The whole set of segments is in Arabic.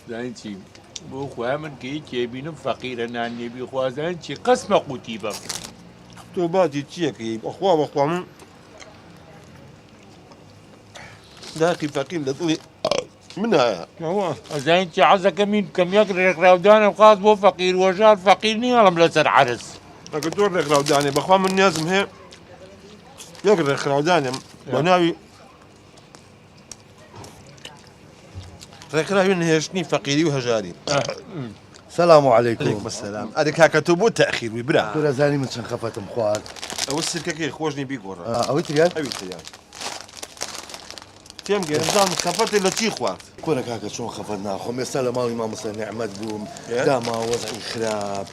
زانتي بۆ خۆیان من کەی تێبینم فەقیرە نان نێبی خوازان چی قەسمە قوتی بەم تۆ باتی چیەکەی بەخوا من داقی فەقیر لە دڵی منایە ئەزانتی حەزەکەمین کەم یەک ڕێکراودانم خاست بۆ فەقیر وەژار فەقیر نییەڵم لەسەر عەرز ئەگە تۆ ڕێکراودانێ بەخوا من نیازم هەیە یەک ڕێکراودانم بە ناوی ڕێکراوی نهێشتنی فەقیری و هەژاری. سلام عليكم. بەسەلام ئەدە کاکە تۆ بۆ تەخیر وی برا تۆ دەزانی من چەند خەفەتم خوارد. ئەوە سرکەکەی خۆشنی بیگۆڕە ئەوەی تریان ئەوی تریان تێم گەرمزان خەفەتی لە چی خوارد کۆرە کاکە چۆن خەفەت ناخۆم ئێستا لە ماڵی مامۆستا نیعمەت بووم داما وەزعی خراپ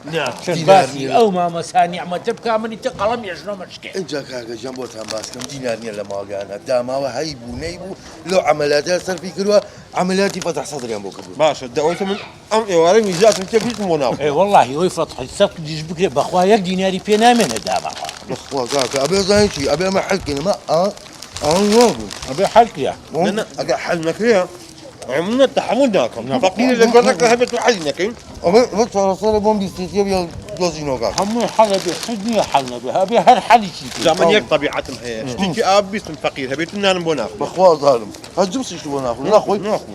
باسی ئەو مامەسا نیعمەتە بکا منی تە قەڵەم ێژنۆمە شکێ اینجا کاکە ژەم بۆتان باسکەم دینار نییە لە ماڵگانە داماوە هەی بوو نەی بوو لەو عەمەلاتە سەرفی کردووە عەمەلاتی فەتح سەدریان بۆ کردووە. باشە دەوەیتە من ئەم ئێوارە میزاتم تێ هیچ بۆ ناو وەڵڵاهی ئەوی فەتحی سەد دیش بکرێ بەخوا یەک دیناری پێ نامێنێ داماوە بەخوا کاکە ئەبێ زانی چی ئەبێ ئەمە حەلکەینەمە نابوو ئەبێ حەلکریا ئەگە حەل نەکرێ عملنا تحمل ناکەم فەقیر لە گۆڕەکە هەبێت و حەلی نەکەین ئەمە چارەسەرە بۆم بیستێتیە بیا دۆزینەوە کاکە هەمووی حەڵە بێ حەل نییە حەل نەبێ هەبێ هەر حەلیکی جا من یەک طبیعەتم هەیە شتێکی ئاب بیستم فەقیر هەبێت و نانم بۆ ناخۆ بەخوا زارم هەر جبسیش بۆ ناخۆ ناخۆی ناخۆ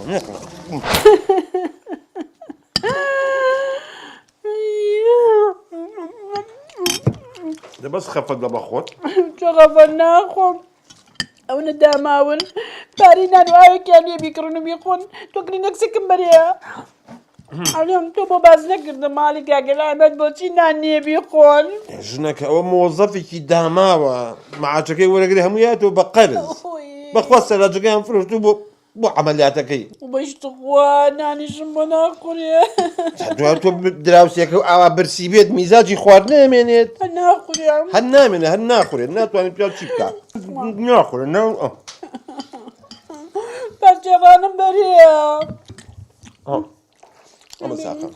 دەبەس خەفەت لە بەخۆت خەفەت ناخۆم ئەو نەداماون پارەی نان و ئاوێکیان لێ بیکڕن و بیخۆن تۆ کلینەکسێکم بەرەیە ئەڵێم تۆ بۆ باز نەکردە ماڵی کاکە ئەحمەد بۆچی نان نییە بیخۆن ژنەکە ئەوە مۆزەفێکی داماوە مەعاچەکەی وەرەگری هەموویاتەوە بە قەرز بەخوا سەلاجەکەیان فرۆشتوو بۆ عەمەلیاتەکەی بەشتخوا نانیشم بۆ ناخورێ دوای تۆ دراوسێکە و ئاوا برسی بێت میزاجی خوارد نامێنێت ناخورێم هەر نامێنێ هەر ناخورێت ناتوانێت پیا چی بکات ناخورێ پەرچەوانم بەرەیە ئەمە ساقە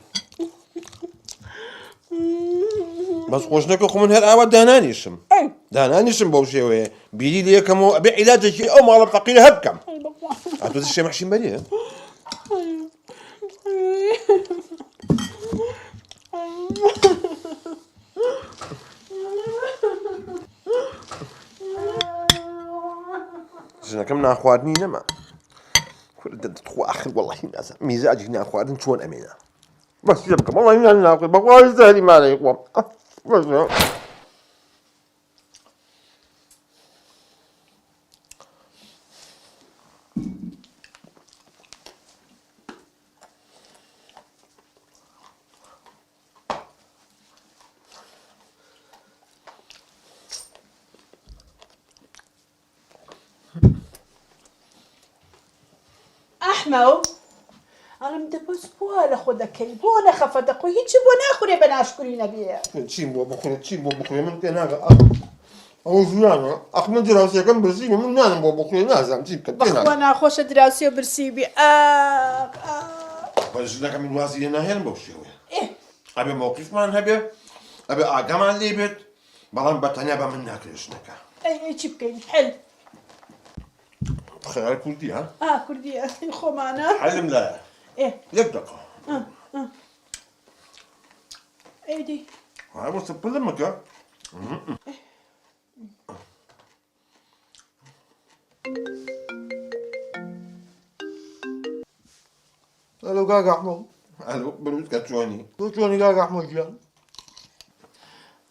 بەس خۆشنەکە خۆ من هەر ئاوا دانانیشم بەو شێوەیە بیری لە یەکەمەوە ئەبێ عیلاجێکی ئەو ماڵە فەقیرە هەر بکەم ئەتۆ شێ مەحشین بەریە ژنەکەم ناخواردنی نەما خوا ئاخر وەڵڵاهی نازانم میزاجی ناخواردن چۆن ئەمێنە بەس پێ بکەم وەڵڵاهی نان ناخوێت بەخوا زەهری مانەی خۆم ئەحمەو ئەڵم دەبەس بووە لە خۆ دەکەی بۆ نەخەفەتە خۆی هیچی بۆ ناخورێ بە ناشکوری نەبێ چیم بۆ بخورێ من پێ ناگە ئەو ژیانە ئەخمە دراوسەکەم برسی من نانم بۆ بخورێ نازانم چی بکەم بەخوا ناخۆشە دراوسی و برسی بی ژنەکە من وازی لێ ناهێنم بەو شێوەیە ئەبێ مووقیفمان هەبێ ئەبێ ئاگامان لێ بێت بەڵام بەتەنیا بە من ناکرێت ژنەکە چی بکەین حل خەیار کوردی ها کوردیە خۆمانە حەلم لایە یەک دقە ئەیدی بۆ سپڵم مەکە ئەلۆ کاکە ئەحمەد ئەلۆ بروسکە چۆنی تۆ چۆنی کاکە ئەحمەد گیان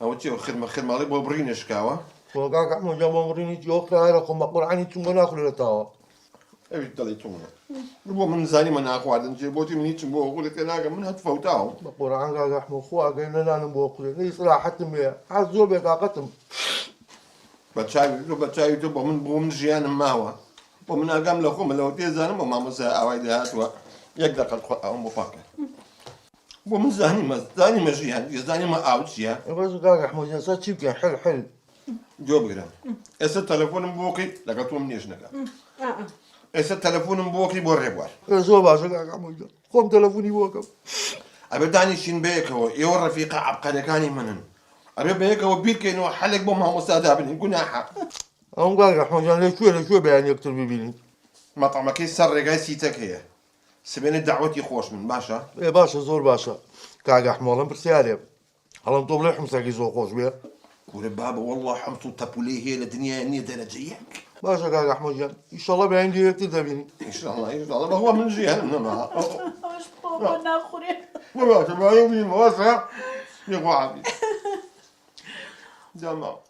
ئەوە چی خرمەڵی بۆ بڕینە شکاوە تۆ کاکە ئەحمەد گیان بۆ بڕینی ئەو خراهێرە خۆم بە قورعانی چوون بۆ ناخورێتەوە ئەوی دڵی تۆمە بۆ من زانیمە ناخواردن جێ بۆتی من هیچم بۆ قوڵێت تێ ناگەم من هەت فەوتاوم بە قورعان کاکە ئەحمەد خوا ئەگەی نەنانم بۆ قورێ نەی سراحەتم هەیە حەز زۆر بێتاقەتم بە چاوی تۆ بۆ من ژیانم ماوە بۆ من ئاگام لە خۆمە لەوە تێزانم بۆ مامۆستا ئاوای داهاتوە یەک دقەت ئەوم بۆ پاکە بۆ من زانیمە ژیان زانیمە ئاو چییە بەس کاکە ئەحمەد ئێستا چی بکەین حل جۆ بگرم ئێستا تەلەفۆنم بۆکەی لەگەڵ تۆم نێژنەکە ئێستا تەلەفۆنم بۆکەی بۆ ڕێبوار زۆر باشە کاکە ئەحمەد خۆم تەلەفۆنی بۆکەم ئەبێ دانیشین بەیەکەوە ئێوە ڕەفیقە عەبقەرەکانی منن ئەبێ بەیەکەوە بیرکەینەوە حەلێک بۆ مامۆستا دابنین گوناحە ئەوم کاکە ئەحمەد لەکوێ بەیان یەکتر ببینین مەطعمەکەی سەر ڕێگای سیتەک هەیە سبيني دعوتي خوش من باشا. إيه باشا زور باشا. كاكا حمولم برسيالي. هلا نطوب لي حمصك يزور خوش بيه. قول بابا والله حمص وتابولي هي الدنيا اني درجية. باشا كاكا حمود جان ان شاء الله بعندي هيك تدبيني. ان شاء الله ان شاء الله ما هو من جهنم معها. اش بابا ناخوري بابا ما يبي مواسع يقوى عبي. جماعة.